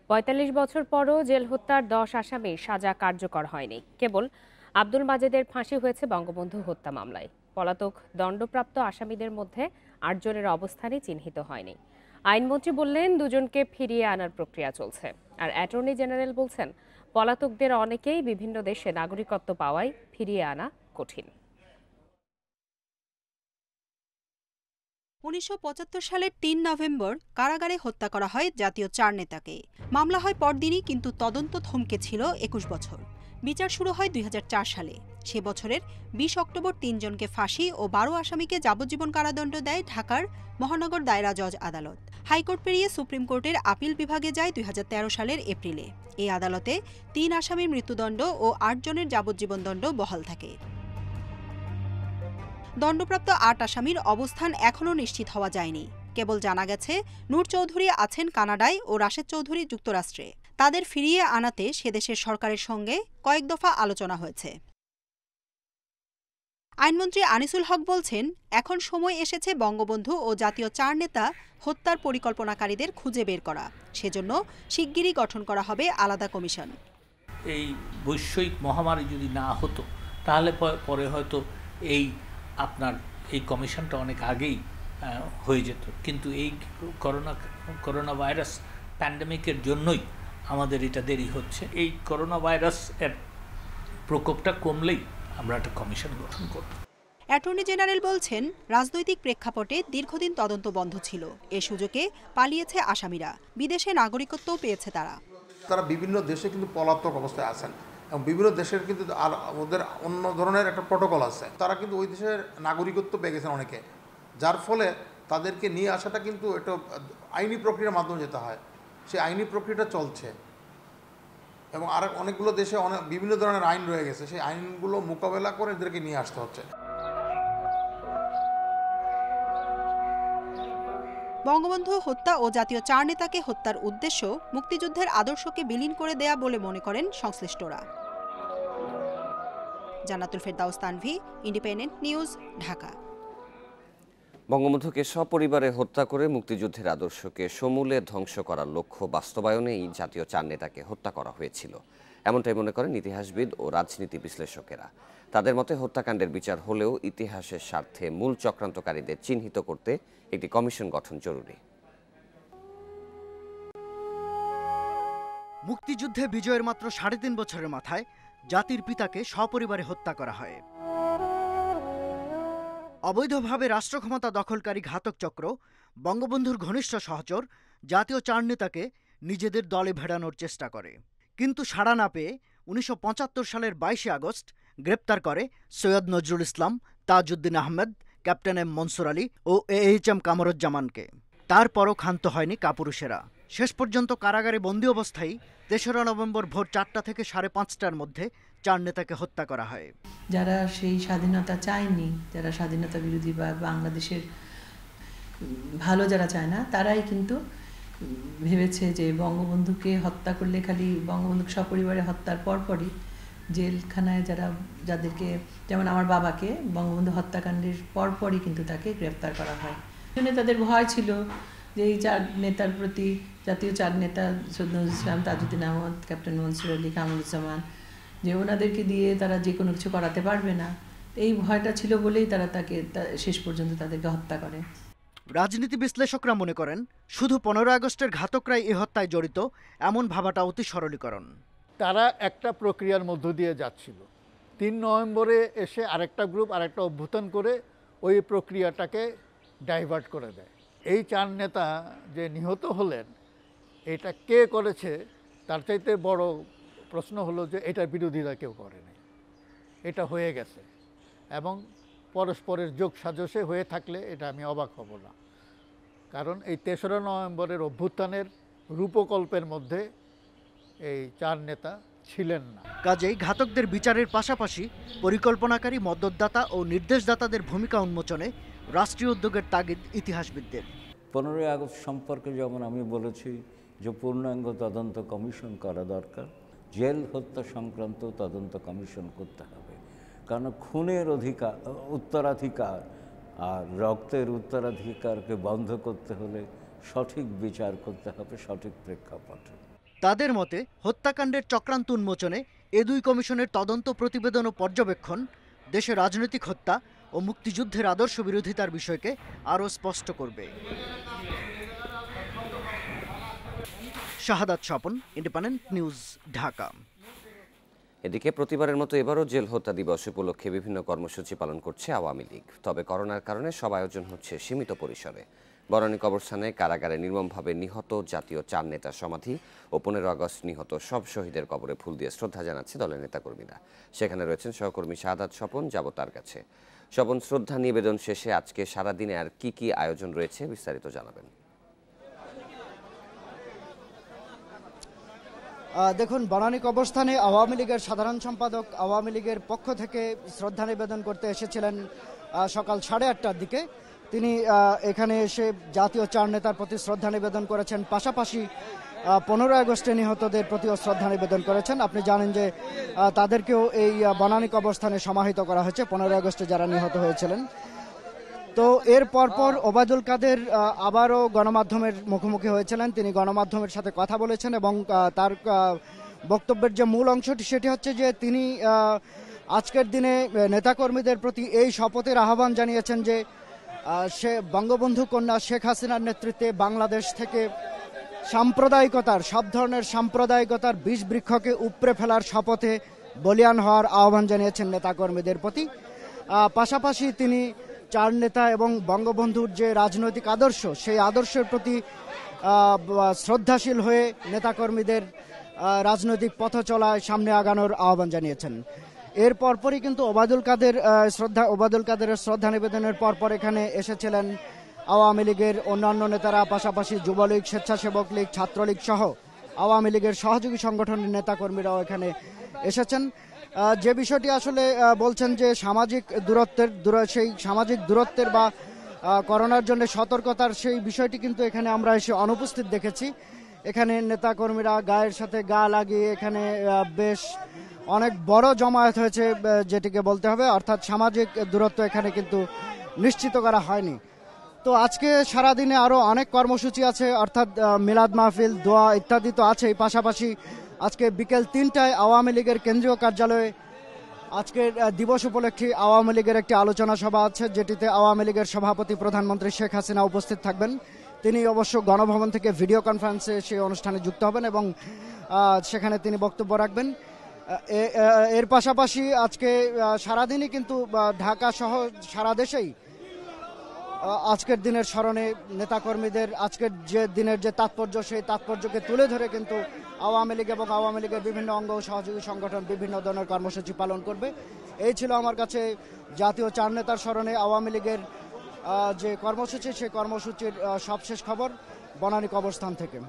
৪৫ বছর পরও জেল হত্যার ১০ আসামির সাজা কার্যকর হয়নি। কেবল আব্দুল মাজেদের ফাঁসি হয়েছে বঙ্গবন্ধু হত্যা মামলায়। পলাতক দণ্ডপ্রাপ্ত আসামিদের মধ্যে ৮ জনের অবস্থানই চিহ্নিত হয়নি। আইনমন্ত্রী বললেন, দুজনকে ফিরিয়ে আনার প্রক্রিয়া চলছে। আর অ্যাটর্নি জেনারেল বলছেন, পলাতকদের অনেকেই বিভিন্ন দেশে নাগরিকত্ব পাওয়ায় ফিরিয়ে আনা কঠিন। ১৯৭৫ সালের ৩ নভেম্বর কারাগারে হত্যা করা হয় জাতীয় চার নেতাকে। মামলা হয় পরদিনই, কিন্তু তদন্ত থমকে ছিল ২১ বছর। বিচার শুরু হয় ২০০৪ সালে। সে বছরের ২০ অক্টোবর ৩ জনকে ফাঁসি ও ১২ আসামিকে যাবজ্জীবন কারাদণ্ড দেয় ঢাকার মহানগর দায়রা জজ আদালত। হাইকোর্ট পেরিয়ে সুপ্রিম কোর্টের আপিল বিভাগে যায় ২০১৩ সালের এপ্রিলে। এই আদালতে ৩ আসামির মৃত্যুদণ্ড ও ৮ জনের যাবজ্জীবন দণ্ড বহাল থাকে। দণ্ডপ্রাপ্ত ৮ আসামির অবস্থান এখনও নিশ্চিত হওয়া যায়নি। কেবল জানা গেছে নূর চৌধুরী আছেন কানাডায় ও রাশেদ চৌধুরী যুক্তরাষ্ট্রে। তাদের ফিরিয়ে আনাতে সেদেশের সরকারের সঙ্গে কয়েক দফা আলোচনা হয়েছে। আইনমন্ত্রী আনিসুল হক বলছেন, এখন সময় এসেছে বঙ্গবন্ধু ও জাতীয় চার নেতা হত্যার পরিকল্পনাকারীদের খুঁজে বের করা। সেজন্য শিগগিরই গঠন করা হবে আলাদা কমিশন। এই বৈশ্বিক মহামারী যদি না হতো তাহলে পরে হয়তো এই কমিশনটা অনেক আগেই হয়ে যেত, কিন্তু এই করোনা ভাইরাস প্যান্ডেমিকের জন্যই আমাদের এটা দেরি হচ্ছে। এই করোনা ভাইরাস এর প্রকোপটা কমলেই আমরা একটা কমিশন গঠন করব। অ্যাটর্নি জেনারেল বলছেন, রাজনৈতিক প্রেক্ষাপটে দীর্ঘদিন তদন্ত বন্ধ ছিল। এ সুযোগে পালিয়েছে আসামিরা, বিদেশে নাগরিকত্বও পেয়েছে তারা বিভিন্ন দেশে কিন্তু পলাতক অবস্থায় আছেন এবং বিভিন্ন দেশের কিন্তু আর ওদের অন্য ধরনের একটা প্রটোকল আছে। তারা কিন্তু ওই দেশের নাগরিকত্ব পেয়ে গেছেন অনেকে, যার ফলে তাদেরকে নিয়ে আসাটা কিন্তু একটা আইনি প্রক্রিয়ার মাধ্যমে যেতে হয়। সেই আইনি প্রক্রিয়াটা চলছে এবং আর অনেকগুলো দেশে বিভিন্ন ধরনের আইন রয়ে গেছে। সেই আইনগুলো মোকাবেলা করে এদেরকে নিয়ে আসতে হচ্ছে। বঙ্গবন্ধু হত্যা ও জাতীয় চার নেতাকে হত্যার উদ্দেশ্য মুক্তিযুদ্ধের আদর্শকে বিলীন করে দেয়া বলে মনে করেন সংশ্লিষ্টরা। জান্নাতুল ফেরদাউস তানভি, ইন্ডিপেন্ডেন্ট নিউজ, ঢাকা। বঙ্গবন্ধুকে সপরিবারে হত্যা করে মুক্তিযুদ্ধের আদর্শকে সমূলে ধ্বংস করার লক্ষ্য বাস্তবায়নেই জাতীয় চার নেতাকে হত্যা করা হয়েছিল, এমনটাই মনে করেন ইতিহাসবিদ ও রাজনীতি বিশ্লেষকেরা। তাদের মতে হত্যাকাণ্ডের বিচার হলেও ইতিহাসের স্বার্থে মূল চক্রান্তকারীদের চিহ্নিত করতে একটি কমিশন গঠন জরুরি। মুক্তিযুদ্ধে বিজয়ের মাত্র ৩.৫ বছরের মাথায় জাতির পিতাকে সপরিবারে হত্যা করা হয়। অবৈধভাবে রাষ্ট্র ক্ষমতা দখলকারী ঘাতক চক্র বঙ্গবন্ধুর ঘনিষ্ঠ সহচর জাতীয় চার নেতাকে নিজেদের দলে ভেড়ানোর চেষ্টা করে, কিন্তু সাড়া না পেয়ে ১৯৭৫ সালের ২২ আগস্ট গ্রেপ্তার করে সৈয়দ নজরুল ইসলাম, তাজউদ্দিন আহমেদ, ক্যাপ্টেন এম মনসুর আলী ও AHM কামরুজ্জামানকে। তারপরও ক্ষান্ত হয়নি কাপুরুষেরা। শেষ পর্যন্ত কারাগারে বন্দী অবস্থায় ৩রা নভেম্বর ভোর ৪টা থেকে ৫:৩০টার মধ্যে চার নেতাকে হত্যা করা হয়। যারা সেই স্বাধীনতা চায়নি, যারা স্বাধীনতা বিরোধী বা বাংলাদেশের ভালো যারা চায় না, তারাই কিন্তু ভেবেছে যে বঙ্গবন্ধুকে হত্যা করলে খালি বঙ্গবন্ধুকে সপরিবারে হত্যার পরপরই জেলখানায় যাদেরকে, যেমন আমার বাবাকে বঙ্গবন্ধু হত্যাকাণ্ডের পরপরই কিন্তু তাকে গ্রেফতার করা হয়। তাদের ভয় ছিল যে এই চার নেতার প্রতি, জাতীয় চার নেতা সৈয়দ নজরুল ইসলাম, তাজউদ্দিন আহমদ, ক্যাপ্টেন মনসুর আলী, কামরুজ্জামান, যে ওনাদেরকে দিয়ে তারা যে কোনো কিছু করাতে পারবে না। এই ভয়টা ছিল বলেই তারা তাকে শেষ পর্যন্ত তাদেরকে হত্যা করে। রাজনীতি বিশ্লেষকরা মনে করেন, শুধু ১৫ আগস্টের ঘাতকরাই এ হত্যায় জড়িত এমন ভাবাটা অতি সরলীকরণ। তারা একটা প্রক্রিয়ার মধ্য দিয়ে যাচ্ছিল। ৩ নভেম্বরে এসে আরেকটা গ্রুপ আরেকটা অভ্যুত্থান করে ওই প্রক্রিয়াটাকে ডাইভার্ট করে দেয়। এই চার নেতা যে নিহত হলেন, এটা কে করেছে তার চাইতে বড় প্রশ্ন হলো যে এটার বিরোধিতা কেউ করেনি। এটা হয়ে গেছে এবং পরস্পরের যোগ সাজসে হয়ে থাকলে এটা আমি অবাক হব না, কারণ এই ৩রা নভেম্বরের অভ্যুত্থানের রূপকল্পের মধ্যে এই চার নেতা ছিলেন না। কাজেই ঘাতকদের বিচারের পাশাপাশি পরিকল্পনাকারী, মদতদাতা ও নির্দেশদাতাদের ভূমিকা উন্মোচনে রাষ্ট্রীয় উদ্যোগের তাগিদ ইতিহাসবিদদের। 15ই আগস্ট সম্পর্কে যেমন আমি বলেছি যে পূর্ণাঙ্গ তদন্ত কমিশন করা দরকার, জেল হত্যা সংক্রান্ত তদন্ত কমিশন করতে হবে, কারণ খুনের উত্তরাধিকার আর রক্তের উত্তরাধিকারকে বন্ধ করতে হলে সঠিক বিচার করতে হবে সঠিক প্রেক্ষাপটে। তাদের মতে হত্যাকাণ্ডের চক্রান্ত উন্মোচনে এ দুই কমিশনের তদন্ত প্রতিবেদন ও পর্যবেক্ষণ দেশে রাজনৈতিক হত্যা ও মুক্তিযুদ্ধের আদর্শ বিরোধিতার বিষয়কে আরও স্পষ্ট করবে। শাহাদাত স্বপন, ইন্ডিপেন্ডেন্ট নিউজ, ঢাকা। এদিকে প্রতিবারের মতো এবারও জেল হত্যা দিবস উপলক্ষে বিভিন্ন কর্মসূচি পালন করছে আওয়ামী লীগ। তবে করোনার কারণে সব আয়োজন হচ্ছে সীমিত পরিসরে। বনানী কবরস্থানে কারাগারে নির্মমভাবে নিহত জাতীয় 4 নেতার সমাধি ও 15 আগস্ট নিহত সব শহীদের কবরে ফুল দিয়ে শ্রদ্ধা জানাচ্ছে দলের নেতাকর্মীরা। সেখানে রয়েছেন সহকর্মী শাহাদাত স্বপন, যাব তার কাছে। স্বপন, শ্রদ্ধা নিবেদন শেষে আজকে সারাদিনে আর কি আয়োজন রয়েছে বিস্তারিত জানাবেন। দেখুন, বনানী কবরস্থানে আওয়ামী লীগের সাধারণ সম্পাদক আওয়ামী লীগের পক্ষ থেকে শ্রদ্ধা নিবেদন করতে এসেছিলেন সকাল 8:30টার দিকে। তিনি এখানে এসে জাতীয় 4 নেতার প্রতি শ্রদ্ধা নিবেদন করেছেন, পাশাপাশি 15 আগস্টে নিহতদের প্রতিও শ্রদ্ধা নিবেদন করেছেন। আপনি জানেন যে তাদেরকেও এই বনানী কবরস্থানে সমাহিত করা হয়েছে 15 আগস্টে যারা নিহত হয়েছিলেন। তো এর পরপর ওবায়দুল কাদের আবারও গণমাধ্যমের মুখোমুখি হয়েছিলেন। তিনি গণমাধ্যমের সাথে কথা বলেছেন এবং তার বক্তব্যের যে মূল অংশটি সেটি হচ্ছে যে তিনি আজকের দিনে নেতাকর্মীদের প্রতি এই শপথের আহ্বান জানিয়েছেন যে সে বঙ্গবন্ধু কন্যা শেখ হাসিনার নেতৃত্বে বাংলাদেশ থেকে সাম্প্রদায়িকতার, সব ধরনের সাম্প্রদায়িকতার বীজ বৃক্ষকে উপড়ে ফেলার শপথে বলিয়ান হওয়ার আহ্বান জানিয়েছেন নেতাকর্মীদের প্রতি। পাশাপাশি তিনি 4 নেতা এবং বঙ্গবন্ধুর যে রাজনৈতিক আদর্শ, সেই আদর্শের প্রতি শ্রদ্ধাশীল হয়ে নেতাকর্মীদের রাজনৈতিক পথ চলায় সামনে আগানোর আহ্বান জানিয়েছেন। এর পরপরই কিন্তু ওবায়দুল কাদেরের শ্রদ্ধা নিবেদনের পরপর এখানে এসেছিলেন আওয়ামী লীগের অন্যান্য নেতারা, পাশাপাশি যুবলীগ, স্বেচ্ছাসেবক লীগ, ছাত্রলীগ সহ আওয়ামী লীগের সহযোগী সংগঠনের নেতাকর্মীরাও এখানে এসেছেন। যে বিষয়টি আসলে বলছেন যে সেই সামাজিক দূরত্বের বা করোনার জন্য সতর্কতার সেই বিষয়টি কিন্তু এখানে আমরা এসে অনুপস্থিত দেখেছি। এখানে নেতাকর্মীরা গায়ের সাথে গা লাগিয়ে এখানে বেশ অনেক বড় জমায়েত হয়েছে যেটিকে বলতে হবে, অর্থাৎ সামাজিক দূরত্ব এখানে কিন্তু নিশ্চিত করা হয়নি। তো আজকে সারাদিনে আরও অনেক কর্মসূচি আছে, অর্থাৎ মিলাদ মাহফিল, দোয়া ইত্যাদি তো আছেই। পাশাপাশি আজকে বিকেল 3টায় আওয়ামী লীগের কেন্দ্রীয় কার্যালয়ে আজকের দিবস উপলক্ষে আওয়ামী লীগের একটি আলোচনা সভা আছে, যেটিতে আওয়ামী লীগের সভাপতি প্রধানমন্ত্রী শেখ হাসিনা উপস্থিত থাকবেন। তিনি অবশ্য গণভবন থেকে ভিডিও কনফারেন্সে সেই অনুষ্ঠানে যুক্ত হবেন এবং সেখানে তিনি বক্তব্য রাখবেন। এর পাশাপাশি আজকে সারাদিনই কিন্তু ঢাকা সহ সারা দেশেই আজকের দিনের স্মরণে নেতাকর্মীদের আজকের যে দিনের যে তাৎপর্য, সেই তাৎপর্যকে তুলে ধরে কিন্তু আওয়ামী লীগ এবং আওয়ামী লীগের বিভিন্ন অঙ্গ ও সহযোগী সংগঠন বিভিন্ন ধরনের কর্মসূচি পালন করবে। এই ছিল আমার কাছে জাতীয় 4 নেতার স্মরণে আওয়ামী লীগের যে কর্মসূচি, সেই কর্মসূচির সবশেষ খবর বনানী কবরস্থান থেকে।